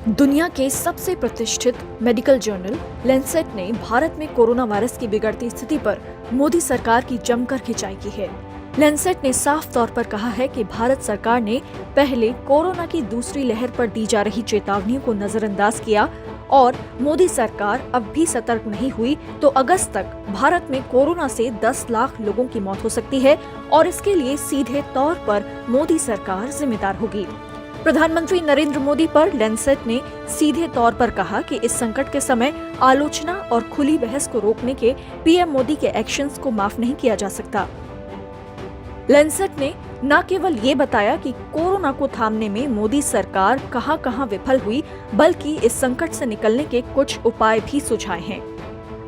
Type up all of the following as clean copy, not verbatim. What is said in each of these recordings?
दुनिया के सबसे प्रतिष्ठित मेडिकल जर्नल लैंसेट ने भारत में कोरोना वायरस की बिगड़ती स्थिति पर मोदी सरकार की जमकर खिंचाई की है। लैंसेट ने साफ तौर पर कहा है कि भारत सरकार ने पहले कोरोना की दूसरी लहर पर दी जा रही चेतावनियों को नजरअंदाज किया और मोदी सरकार अब भी सतर्क नहीं हुई तो अगस्त तक भारत में कोरोना से 10 लाख लोगों की मौत हो सकती है और इसके लिए सीधे तौर पर मोदी सरकार जिम्मेदार होगी। प्रधानमंत्री नरेंद्र मोदी पर लैंसेट ने सीधे तौर पर कहा कि इस संकट के समय आलोचना और खुली बहस को रोकने के पीएम मोदी के एक्शंस को माफ नहीं किया जा सकता। लैंसेट ने न केवल ये बताया कि कोरोना को थामने में मोदी सरकार कहां-कहां विफल हुई, बल्कि इस संकट से निकलने के कुछ उपाय भी सुझाए हैं।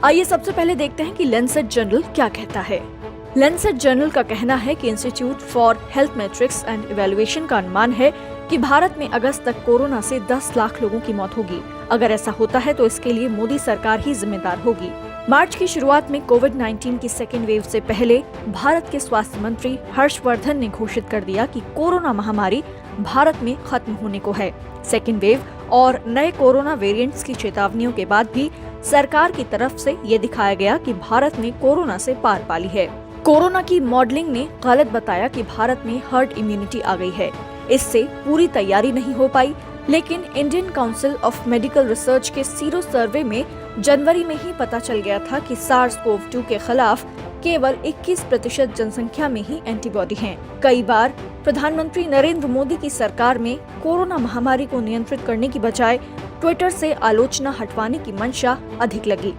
आइए सबसे पहले देखते हैं कि लैंसेट जर्नल क्या कहता है। लैंसेट जर्नल का कहना है कि institute for health matrix and evaluation का अनुमान है कि भारत में अगस्त तक कोरोना से 10 लाख लोगों की मौत होगी। अगर ऐसा होता है तो इसके लिए मोदी सरकार ही जिम्मेदार होगी। मार्च की शुरुआत में कोविड-19 की सेकेंड वेव से पहले भारत के स्वास्थ्य मंत्री हर्षवर्धन ने घोषित कर दिया कि कोरोना महामारी भारत में खत्म होने को है। सेकेंड वेव और नए कोरोना वेरिएंट्स की चेतावनियों के बाद भी सरकार की तरफ से ये दिखाया गया कि भारत ने कोरोना से पार पा ली है। कोरोना की मॉडलिंग ने गलत बताया कि भारत में हर्ड इम्यूनिटी आ गई है। इससे पूरी तैयारी नहीं हो पाई, लेकिन Indian council of medical research के सीरो सर्वे में जनवरी में ही पता चल गया था कि SARS-CoV-2 के खिलाफ केवल 21% जनसंख्या में ही एंटीबॉडी हैं। कई बार प्रधानमंत्री नरेंद्र मोदी की सरकार में कोरोना महामारी को नियंत्रित करने की बजाय ट्विटर से आलोचना हटवाने की मंशा अधिक लगी।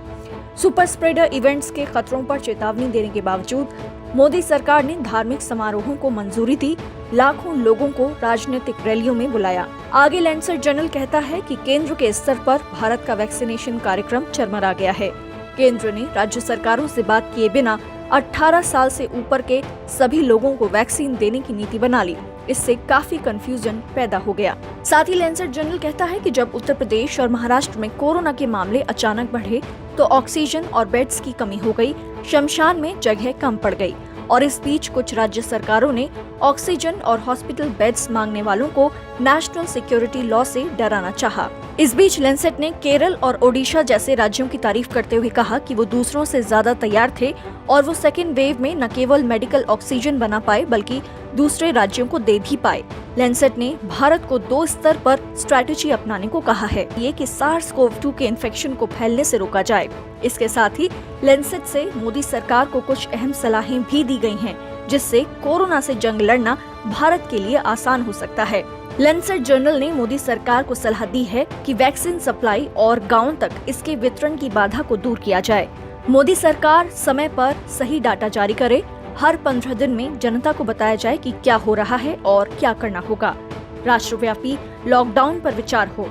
सुपर स्प्रेडर इवेंट्स के खतरों पर चेतावनी देने के बावजूद मोदी सरकार ने धार्मिक समारोहों को मंजूरी दी, लाखों लोगों को राजनीतिक रैलियों में बुलाया। आगे लैंसेट जर्नल कहता है कि केंद्र के स्तर पर भारत का वैक्सीनेशन कार्यक्रम चरमरा गया है। केंद्र ने राज्य सरकारों से बात किए बिना 18 साल से ऊपर के सभी लोगों को वैक्सीन देने की नीति बना ली। इससे काफी कंफ्यूजन पैदा हो गया। साथ ही लैंसेट जर्नल कहता है कि जब उत्तर प्रदेश और महाराष्ट्र में कोरोना के मामले अचानक बढ़े तो ऑक्सीजन और बेड्स की कमी हो गई, शमशान में जगह कम पड़ गई और इस बीच कुछ राज्य सरकारों ने ऑक्सीजन और हॉस्पिटल बेड्स मांगने वालों को नेशनल सिक्योरिटी लॉ से डराना चाहा। इस बीच लैंसेट ने केरल और ओडिशा जैसे राज्यों की तारीफ करते हुए कहा कि वो दूसरों से ज्यादा तैयार थे और वो सेकेंड वेव में न केवल मेडिकल ऑक्सीजन बना पाए बल्कि दूसरे राज्यों को दे भी पाए। लैंसेट ने भारत को 2 स्तर पर स्ट्रैटेजी अपनाने को कहा है, ये कि SARS-CoV-2 के इन्फेक्शन को फैलने से रोका जाए। इसके साथ ही लैंसेट से मोदी सरकार को कुछ अहम सलाहें भी दी गई हैं, जिससे कोरोना से जंग लड़ना भारत के लिए आसान हो सकता है। लैंसेट जर्नल ने मोदी सरकार को सलाह दी है कि वैक्सीन सप्लाई और गाँव तक इसके वितरण की बाधा को दूर किया जाए। मोदी सरकार समय पर सही डाटा जारी करे, हर 15 दिन में जनता को बताया जाए कि क्या हो रहा है और क्या करना होगा। राष्ट्रव्यापी लॉकडाउन पर विचार हो।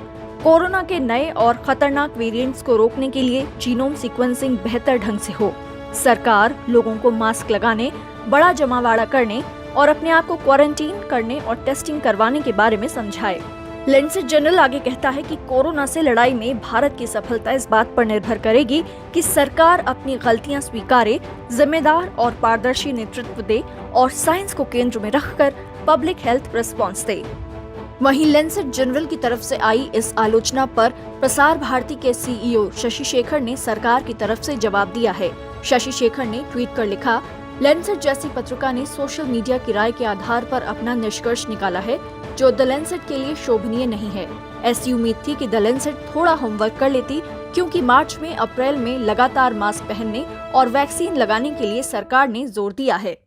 कोरोना के नए और खतरनाक वेरिएंट्स को रोकने के लिए जीनोम सीक्वेंसिंग बेहतर ढंग से हो। सरकार लोगों को मास्क लगाने, बड़ा जमावाड़ा करने और अपने आप को क्वारंटीन करने और टेस्टिंग करवाने के बारे में समझाए। लैंसेट जर्नल आगे कहता है कि कोरोना से लड़ाई में भारत की सफलता इस बात पर निर्भर करेगी कि सरकार अपनी गलतियां स्वीकारे, जिम्मेदार और पारदर्शी नेतृत्व दे और साइंस को केंद्र में रखकर पब्लिक हेल्थ रिस्पॉन्स दे। वहीं लैंसेट जर्नल की तरफ से आई इस आलोचना पर प्रसार भारती के CEO शशि शेखर ने सरकार की तरफ से जवाब दिया है। शशि शेखर ने ट्वीट कर लिखा, लैंसेट जैसी पत्रिका ने सोशल मीडिया की राय के आधार पर अपना निष्कर्ष निकाला है जो द लैंसेट के लिए शोभनीय नहीं है। ऐसी उम्मीद थी कि द लैंसेट थोड़ा होमवर्क कर लेती, क्योंकि मार्च में अप्रैल में लगातार मास्क पहनने और वैक्सीन लगाने के लिए सरकार ने जोर दिया है।